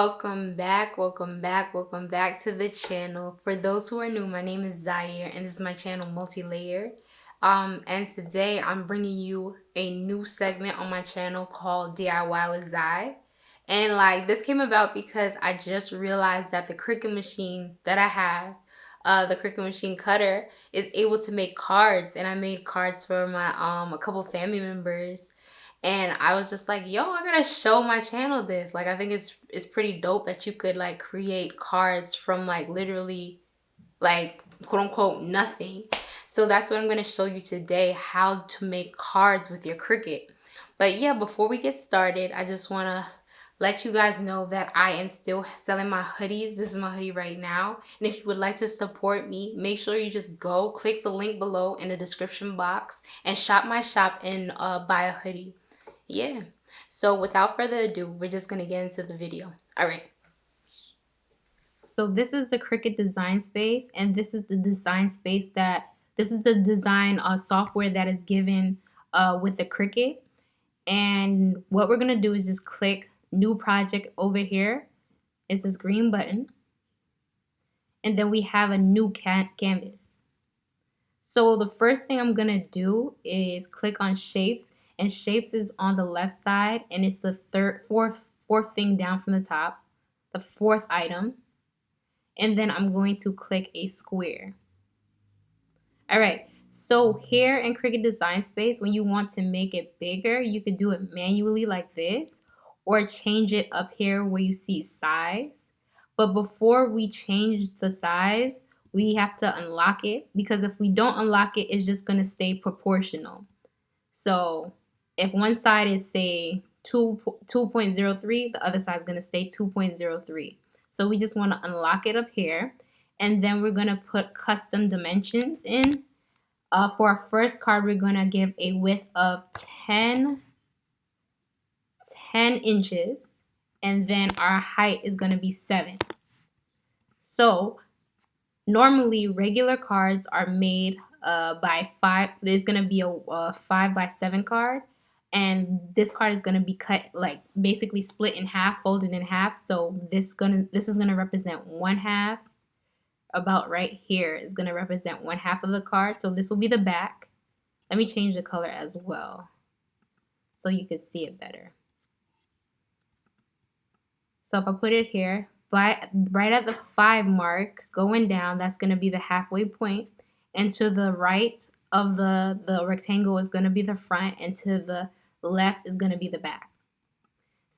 Welcome back, welcome back, welcome back to the channel. For those who are new, my name is Zaire and this is my channel Multi-Layered. And today I'm bringing you a new segment on my channel called DIY with Zai. And like this came about because I just realized that the Cricut machine that I have, the Cricut machine cutter, is able to make cards, and I made cards for my a couple family members. And I was just like, yo, I gotta show my channel this. Like, I think it's pretty dope that you could like create cards from like literally like quote unquote nothing. So that's what I'm gonna show you today, how to make cards with your Cricut. But yeah, before we get started, I just wanna let you guys know that I am still selling my hoodies. This is my hoodie right now. And if you would like to support me, make sure you just go click the link below in the description box and shop my shop and buy a hoodie. Yeah, so without further ado, we're just gonna get into the video. All right. So this is the Cricut design space, and this is the design space this is the design software that is given with the Cricut. And what we're gonna do is just click new project over here. It's this green button, and then we have a new canvas. So the first thing I'm gonna do is click on shapes, and shapes is on the left side, and it's the fourth thing down from the top, the fourth item. And then I'm going to click a square. All right, so here in Cricut Design Space, when you want to make it bigger, you could do it manually like this, or change it up here where you see size. But before we change the size, we have to unlock it, because if we don't unlock it, it's just gonna stay proportional. So if one side is say 2.03, the other side is gonna stay 2.03. So we just wanna unlock it up here, and then we're gonna put custom dimensions in. For our first card, we're gonna give a width of 10 inches, and then our height is gonna be 7. So normally regular cards are made by 5. There's gonna be a 5 by 7 card, and this card is gonna be cut, like basically split in half, folded in half. So this is gonna represent 1/2. About right here is gonna represent 1/2 of the card. So this will be the back. Let me change the color as well so you can see it better. So if I put it here, right at the 5 mark, going down, that's going to be the halfway point. And to the right of the rectangle is going to be the front, and to the left is going to be the back.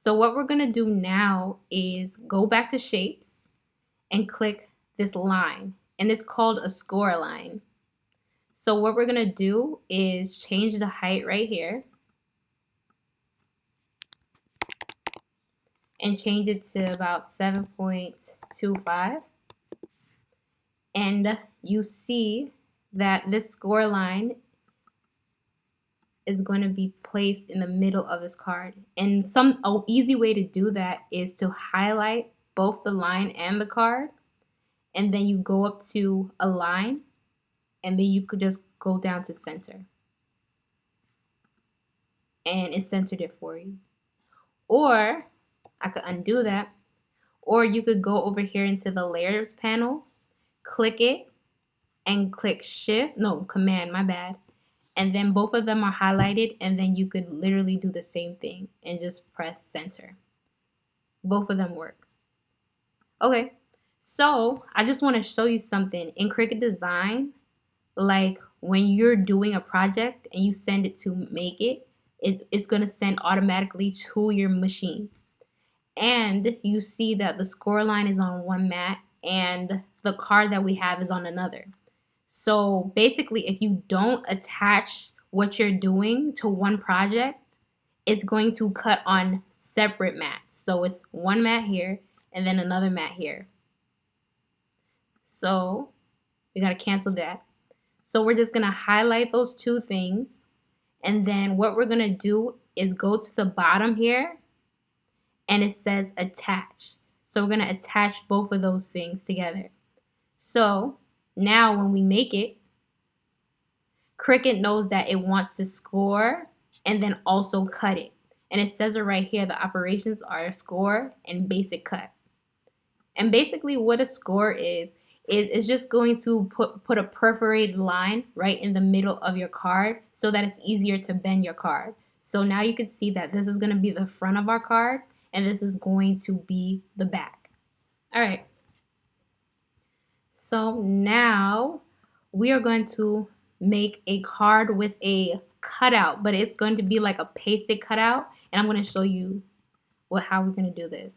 So what we're going to do now is go back to shapes and click this line, and it's called a score line. So what we're going to do is change the height right here and change it to about 7.25. And you see that this score line is going to be placed in the middle of this card. And an easy way to do that is to highlight both the line and the card, and then you go up to align, and then you could just go down to center, and it centered it for you. Or I could undo that, or you could go over here into the layers panel, click it, and click command, my bad. And then both of them are highlighted, and then you could literally do the same thing and just press center. Both of them work. Okay, so I just want to show you something. In Cricut Design, like when you're doing a project and you send it to make it, it's going to send automatically to your machine. And you see that the score line is on one mat and the card that we have is on another. So basically, if you don't attach what you're doing to one project, it's going to cut on separate mats. So it's one mat here and then another mat here. So we got to cancel that. So we're just going to highlight those two things. And then what we're going to do is go to the bottom here, and it says attach. So we're going to attach both of those things together. So now when we make it, Cricut knows that it wants to score and then also cut it. And it says it right here, the operations are score and basic cut. And basically what a score is it's just going to put a perforated line right in the middle of your card so that it's easier to bend your card. So now you can see that this is going to be the front of our card and this is going to be the back. All right. So now we are going to make a card with a cutout, but it's going to be like a pasted cutout, and I'm going to show you how we're going to do this.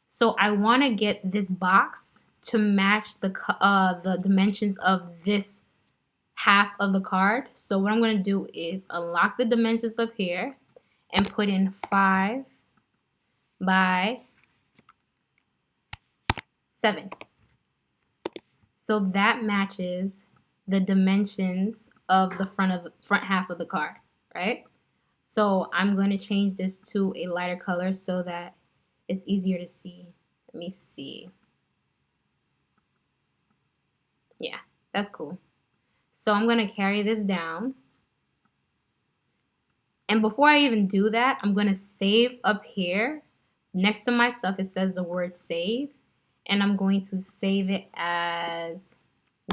So I want to get this box to match the dimensions of this half of the card. So what I'm going to do is unlock the dimensions up here and put in 5 by 7. So that matches the dimensions of the front half of the card, right? So I'm going to change this to a lighter color so that it's easier to see. Let me see. Yeah, that's cool. So I'm going to carry this down. And before I even do that, I'm going to save up here. Next to my stuff, it says the word save. And I'm going to save it as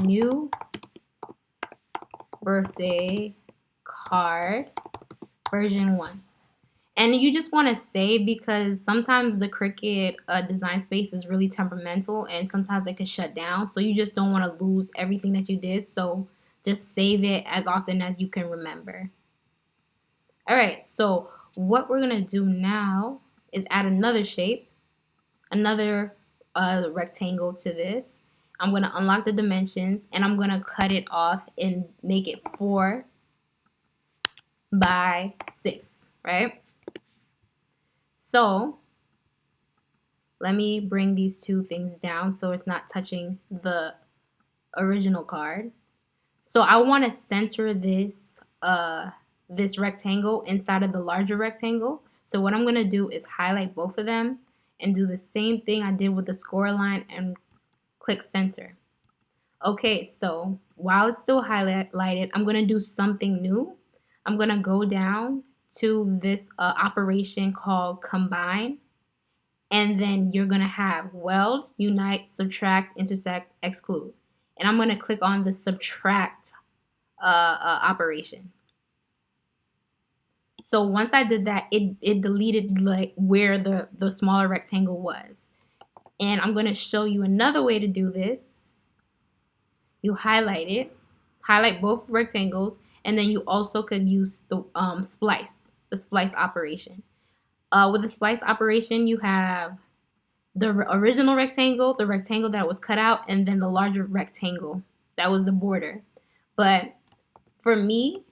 new birthday card version 1. And you just want to save because sometimes the Cricut design space is really temperamental and sometimes it can shut down. So you just don't want to lose everything that you did. So just save it as often as you can remember. All right, so what we're going to do now is add another shape, another rectangle to this. I'm going to unlock the dimensions and I'm going to cut it off and make it 4 by 6, right? So let me bring these two things down so it's not touching the original card. So I want to center this this rectangle inside of the larger rectangle. So what I'm going to do is highlight both of them and do the same thing I did with the score line and click center. Okay, so while it's still highlighted, I'm going to do something new. I'm going to go down to this operation called combine, and then you're going to have weld, unite, subtract, intersect, exclude. And I'm going to click on the subtract operation. So once I did that, it deleted like where the smaller rectangle was. And I'm going to show you another way to do this. You highlight it, highlight both rectangles, and then you also could use the splice operation. With the splice operation, you have the original rectangle, the rectangle that was cut out, and then the larger rectangle that was the border. But for me,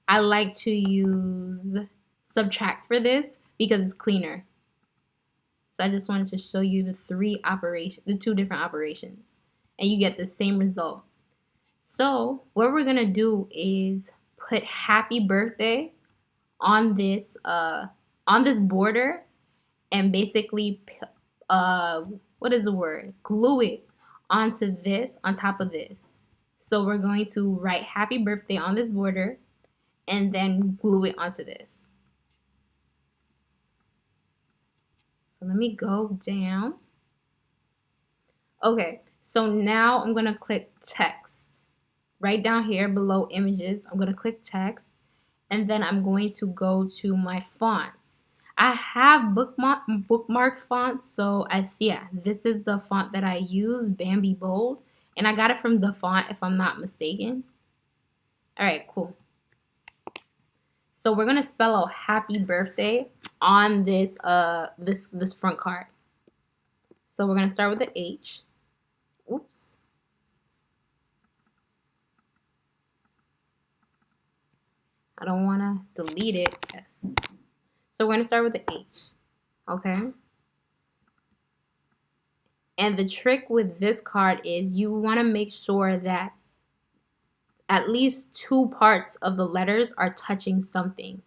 I like to use subtract for this because it's cleaner. So I just wanted to show you the two different operations, and you get the same result. So what we're gonna do is put happy birthday on this border and basically what is the word? Glue it onto this, on top of this. So we're going to write happy birthday on this border and then glue it onto this. So let me go down. Okay, so now I'm gonna click text. Right down here below images, I'm gonna click text, and then I'm going to go to my fonts. I have bookmark fonts, so this is the font that I use, Bambi Bold, and I got it from the font if I'm not mistaken. All right, cool. So we're gonna spell out happy birthday on this this front card. So we're gonna start with the H. Oops. I don't wanna delete it. Yes. So we're gonna start with the H. Okay. And the trick with this card is you wanna make sure that at least 2 parts of the letters are touching something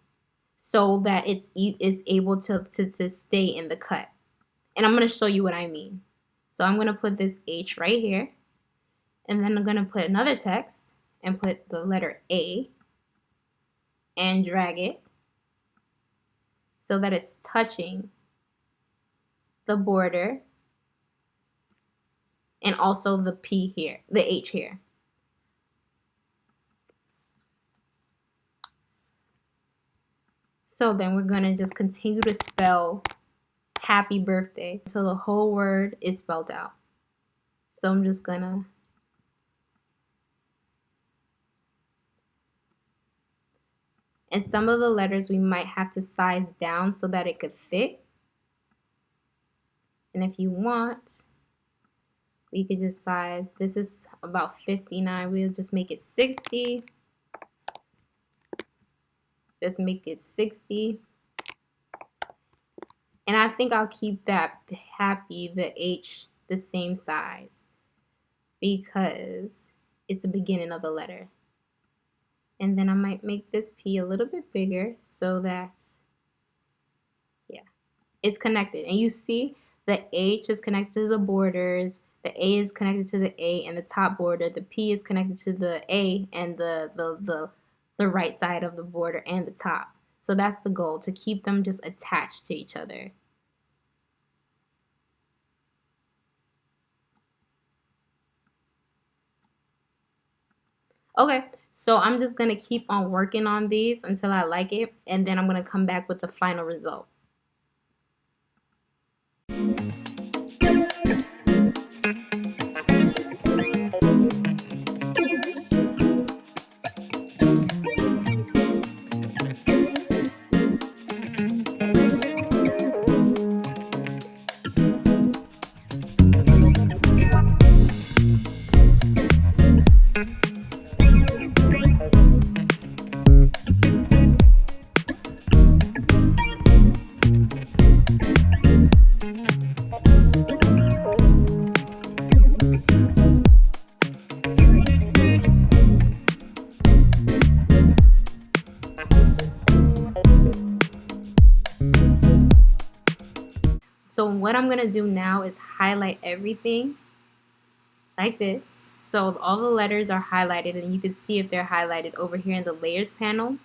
so that it's able to stay in the cut. And I'm going to show you what I mean. So I'm going to put this H right here, and then I'm going to put another text and put the letter A and drag it. so that it's touching the border and also the P here, the H here. So then we're going to just continue to spell happy birthday until the whole word is spelled out. So I'm just going to and some of the letters we might have to size down so that it could fit. And if you want, we could just size, this is about 59, we'll just make it 60. Just make it 60. And I think I'll keep that happy, the H, the same size because it's the beginning of the letter. And then I might make this P a little bit bigger so that, yeah, it's connected. And you see the H is connected to the borders, the A is connected to the A and the top border, the P is connected to the A and the right side of the border and the top. So that's the goal, to keep them just attached to each other. Okay, so I'm just going to keep on working on these until I like it, and then I'm going to come back with the final result. So what I'm going to do now is highlight everything like this. So all the letters are highlighted, and you can see if they're highlighted over here in the layers panel.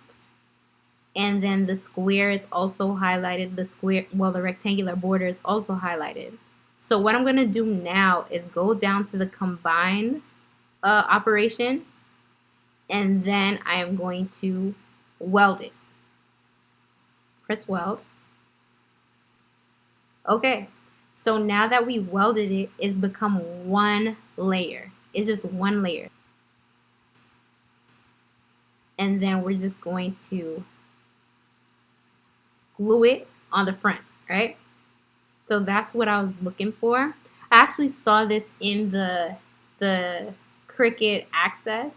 And then the square is also highlighted. The square, well, the rectangular border is also highlighted. So what I'm going to do now is go down to the combine operation, and then I am going to weld it. Press weld. Okay, so now that we welded it, it's become one layer. It's just one layer. And then we're just going to glue it on the front, right? So that's what I was looking for. I actually saw this in the Cricut Access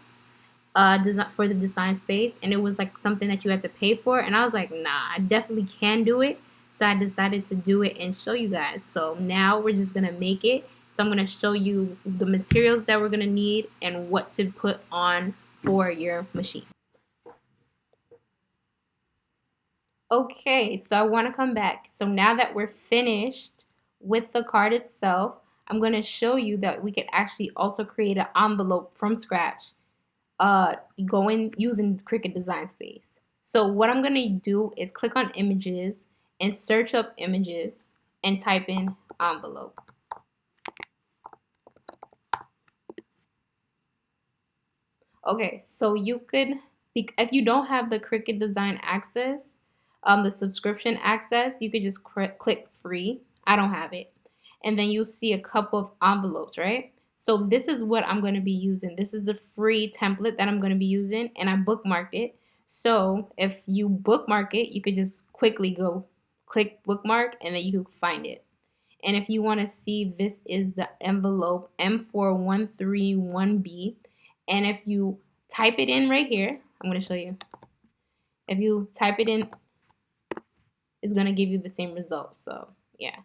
for the design space, and it was like something that you had to pay for, and I was like, nah, I definitely can do it. So I decided to do it and show you guys. So now we're just gonna make it. So I'm gonna show you the materials that we're gonna need and what to put on for your machine. Okay, so I want to come back. So now that we're finished with the card itself, I'm going to show you that we could actually also create an envelope from scratch using Cricut Design Space. So what I'm going to do is click on images and search up images and type in envelope. Okay, so you could, if you don't have the Cricut Design Access, the subscription access, you could just click free. I don't have it. And then you'll see a couple of envelopes, right? So this is what I'm going to be using. This is the free template that I'm going to be using, and I bookmarked it. So if you bookmark it, you could just quickly go click bookmark, and then you can find it. And if you want to see, this is the envelope M4131B. And if you type it in right here, I'm going to show you. If you type it in, it's going to give you the same result. So yeah.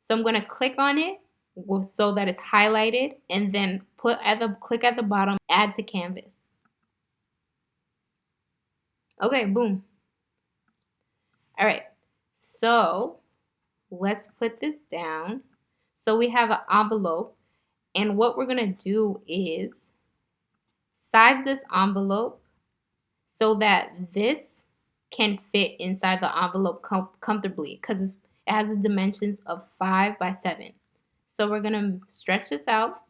So I'm going to click on it so that it's highlighted, and then click at the bottom, add to canvas. Okay, boom. All right. So let's put this down. So we have an envelope, and what we're going to do is size this envelope so that this can fit inside the envelope comfortably because it has the dimensions of 5 by 7. So we're going to stretch this out.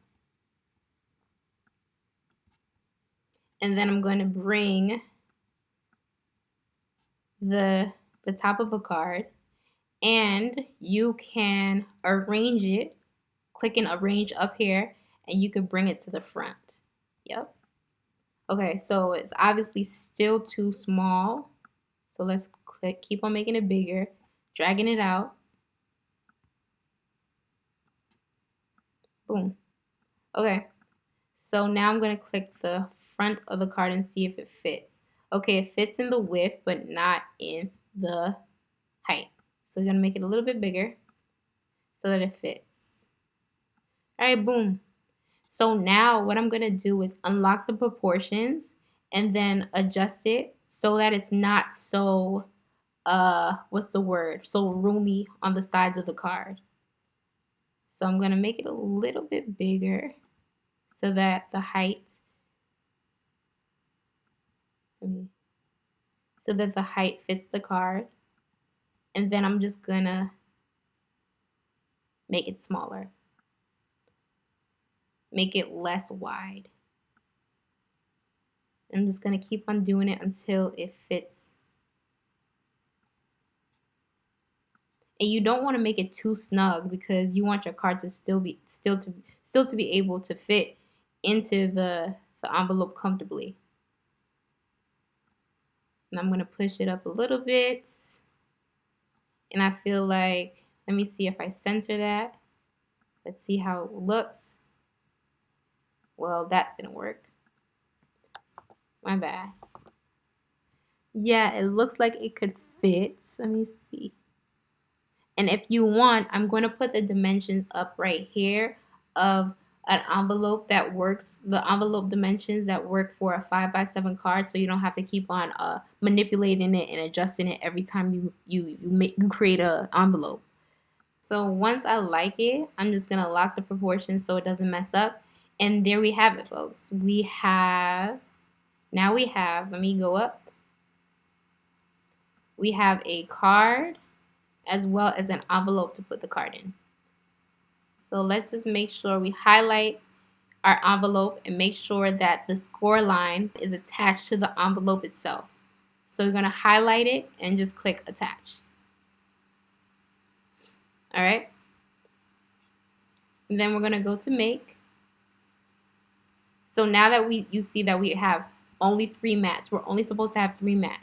And then I'm going to bring the top of a card, and you can arrange it, clicking arrange up here, and you can bring it to the front. Yep. Okay, so it's obviously still too small. So let's keep on making it bigger, dragging it out. Boom. Okay, so now I'm going to click the front of the card and see if it fits. Okay, it fits in the width, but not in the height. So we're going to make it a little bit bigger so that it fits. All right, boom. So now what I'm going to do is unlock the proportions and then adjust it so that it's not so, so roomy on the sides of the card. So I'm going to make it a little bit bigger so that the height, fits the card. And then I'm just going to make it smaller. Make it less wide. I'm just going to keep on doing it until it fits. And you don't want to make it too snug because you want your card to still be able to fit into the envelope comfortably. And I'm going to push it up a little bit. And I feel like, let me see if I center that. Let's see how it looks. Well, that didn't work. My bad. Yeah, it looks like it could fit. Let me see. And if you want, I'm going to put the dimensions up right here of an envelope that works, the envelope dimensions that work for a 5 by 7 card, so you don't have to keep on manipulating it and adjusting it every time you create an envelope. So once I like it, I'm just going to lock the proportions so it doesn't mess up. And there we have it, folks. Now we have, let me go up. We have a card as well as an envelope to put the card in. So let's just make sure we highlight our envelope and make sure that the score line is attached to the envelope itself. So we're going to highlight it and just click attach. All right. And then we're going to go to make. So now that you see that we have only 3 mats, we're only supposed to have 3 mats.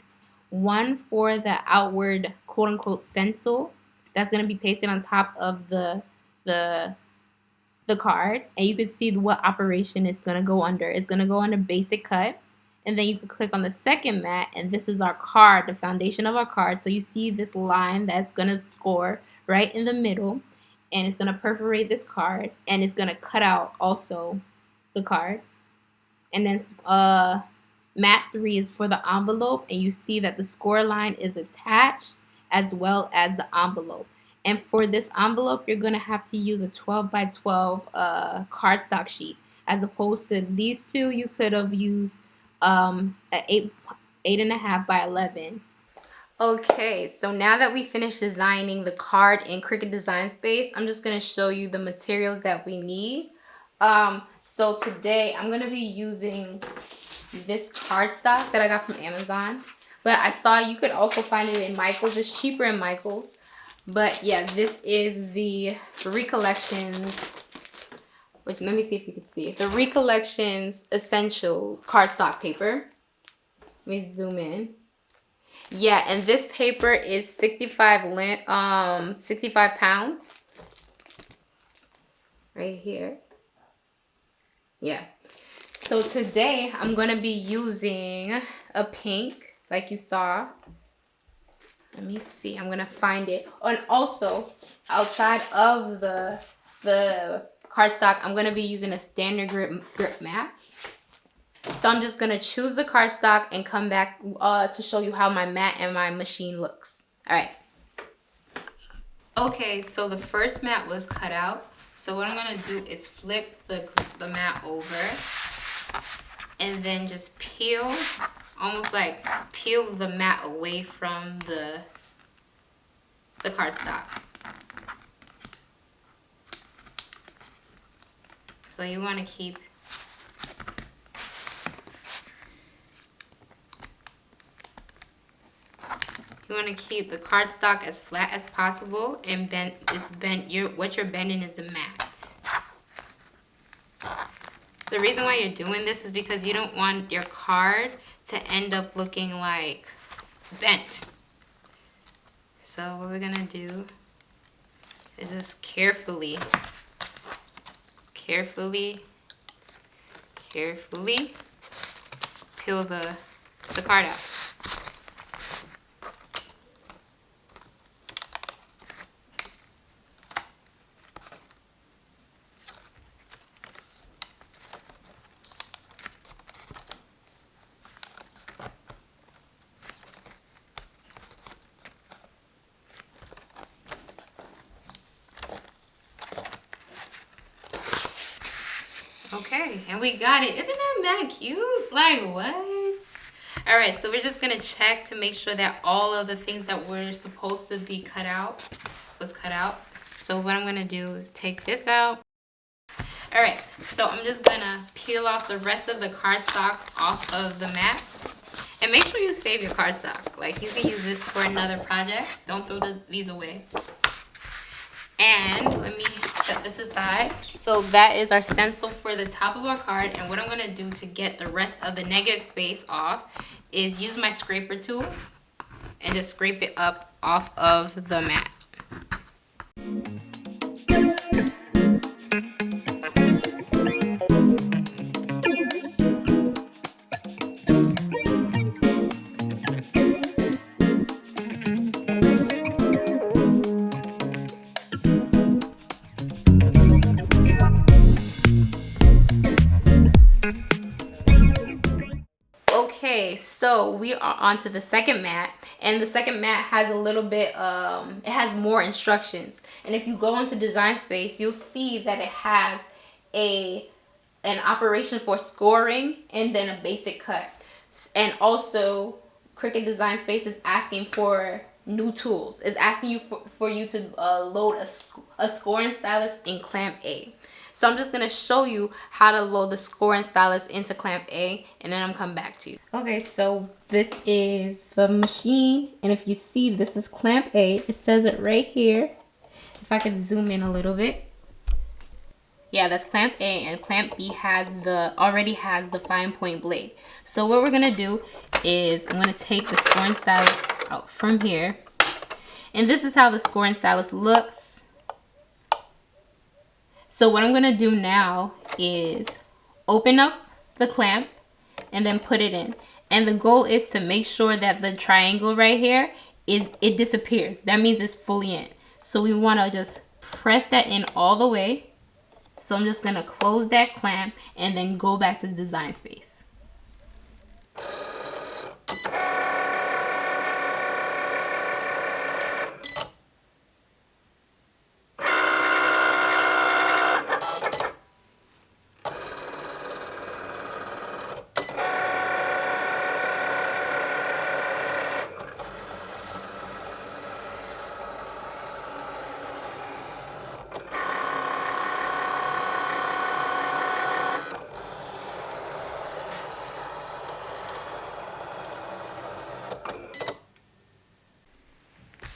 One for the outward quote-unquote stencil that's going to be pasted on top of the card, and you can see what operation it's going to go under. It's going to go under basic cut, and then you can click on the second mat, and this is our card, the foundation of our card. So you see this line that's going to score right in the middle, and it's going to perforate this card, and it's going to cut out also the card. And then mat 3 is for the envelope, and you see that the score line is attached as well as the envelope. And for this envelope, you're going to have to use a 12 by 12 cardstock sheet, as opposed to these two. You could have used an 8.5 by 11. Okay, so now that we finished designing the card in Cricut Design Space, I'm just going to show you the materials that we need. So today I'm going to be using this cardstock that I got from Amazon. But I saw you could also find it in Michael's. It's cheaper in Michael's. But yeah, this is the Recollections. Let me see if you can see it. The Recollections Essentials Cardstock Paper. Let me zoom in. Yeah, and this paper is 65 pounds. Right here. Yeah. So today I'm going to be using a pink, like you saw. Let me see. I'm going to find it. And also, outside of the cardstock, I'm going to be using a standard grip mat. So I'm just going to choose the cardstock and come back to show you how my mat and my machine looks. All right. Okay, so the first mat was cut out. So what I'm going to do is flip the mat over and then just peel almost like peel the mat away from the cardstock. So you want to keep the cardstock as flat as possible, and what you're bending is the mat. The reason why you're doing this is because you don't want your card to end up looking like bent. So what we're gonna do is just carefully peel the card out. Okay, and we got it. Isn't that mad cute? Like, what? All right, so we're just gonna check to make sure that all of the things that were supposed to be cut out was cut out. So what I'm gonna do is take this out. All right, so I'm just gonna peel off the rest of the cardstock off of the mat. And make sure you save your cardstock. Like, you can use this for another project. Don't throw these away. And let me set this aside. So that is our stencil for the top of our card. And what I'm gonna do to get the rest of the negative space off is use my scraper tool and just scrape it up off of the mat. Okay, so we are on to the second mat, and the second mat has a little bit, it has more instructions. And if you go into Design Space, you'll see that it has an operation for scoring and then a basic cut. And also, Cricut Design Space is asking for new tools. It's asking you for you to load a scoring stylus in Clamp A. So I'm just going to show you how to load the scoring stylus into Clamp A, and then I'm coming back to you. Okay, so this is the machine, and if you see, this is Clamp A. It says it right here. If I could zoom in a little bit. Yeah, that's Clamp A, and Clamp B already has the fine point blade. So what we're going to do is I'm going to take the scoring stylus out from here, and this is how the scoring stylus looks. So what I'm going to do now is open up the clamp and then put it in. And the goal is to make sure that the triangle right here, it disappears. That means it's fully in. So we want to just press that in all the way. So I'm just going to close that clamp and then go back to the Design Space.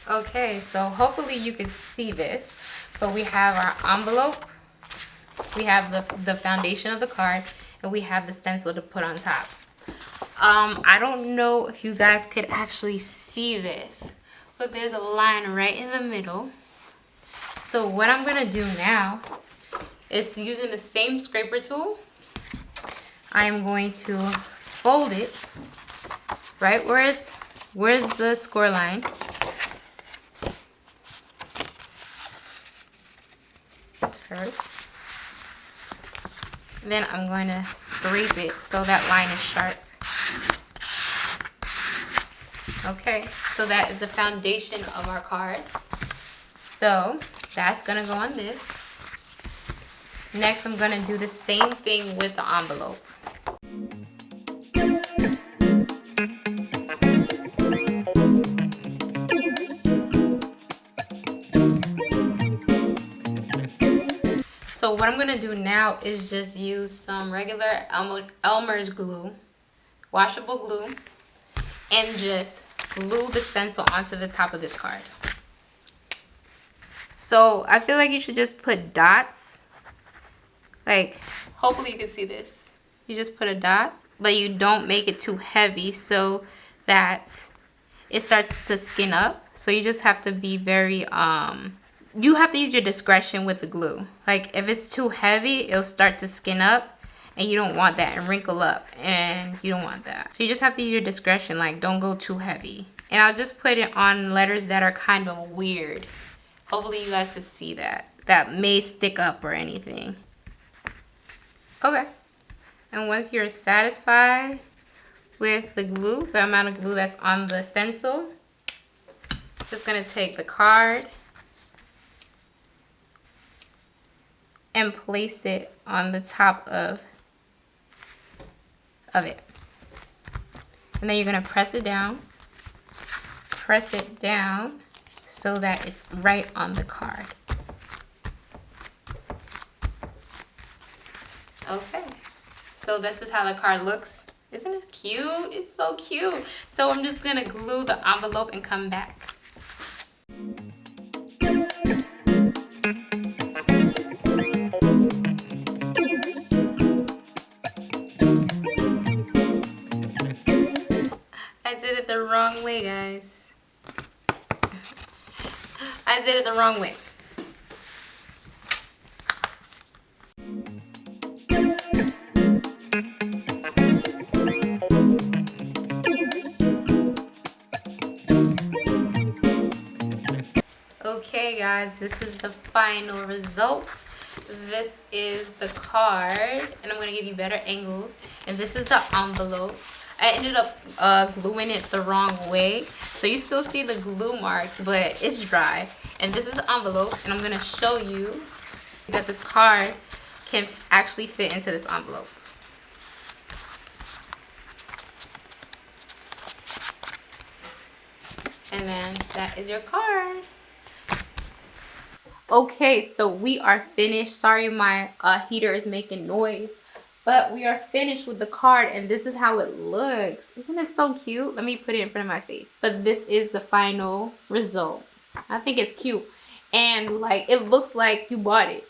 Okay, so hopefully you can see this, but we have our envelope, we have the foundation of the card, and we have the stencil to put on top. I don't know if you guys could actually see this, but there's a line right in the middle. So what I'm gonna do now is, using the same scraper tool, I am going to fold it right where's the score line. First, then I'm going to scrape it so that line is sharp. Okay, so that is the foundation of our card. So that's gonna go on this. Next, I'm gonna do the same thing with the envelope. So what I'm gonna do now is just use some regular Elmer's glue, washable glue, and just glue the stencil onto the top of this card. So I feel like you should just put dots. Like, hopefully you can see this. You just put a dot, but you don't make it too heavy so that it starts to skin up. So you just have to be very, you have to use your discretion with the glue. Like, if it's too heavy, it'll start to skin up, and you don't want that, and wrinkle up, and you don't want that. So you just have to use your discretion. Like, don't go too heavy. And I'll just put it on letters that are kind of weird. Hopefully you guys can see that. That may stick up or anything. Okay. And once you're satisfied with the glue, the amount of glue that's on the stencil, just gonna take the card and place it on the top of it. And then you're gonna press it down so that it's right on the card. Okay, so this is how the card looks. Isn't it cute? It's so cute. So I'm just gonna glue the envelope and come back. I did it the wrong way, guys. I did it the wrong way. Okay guys, this is the final result. This is the card, and I'm going to give you better angles. And this is the envelope. I ended up gluing it the wrong way, so you still see the glue marks, but it's dry. And this is the envelope, and I'm going to show you that this card can actually fit into this envelope. And then that is your card. Okay, so we are finished. Sorry, my heater is making noise. But we are finished with the card, and this is how it looks. Isn't it so cute? Let me put it in front of my face. But this is the final result. I think it's cute. And, like, it looks like you bought it.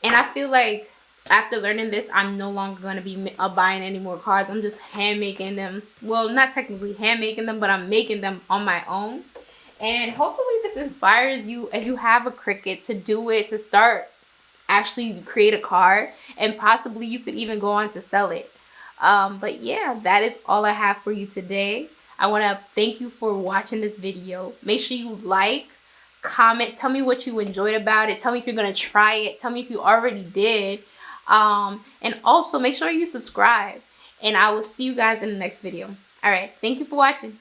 And I feel like after learning this, I'm no longer going to be buying any more cards. I'm just hand making them. Well, not technically hand making them, but I'm making them on my own. And hopefully this inspires you, if you have a Cricut, to do it, to start actually create a card, and possibly you could even go on to sell it. But yeah, that is all I have for you today. I want to thank you for watching this video. Make sure you like, comment, tell me what you enjoyed about it. Tell me if you're going to try it. Tell me if you already did. And also make sure you subscribe. And I will see you guys in the next video. All right. Thank you for watching.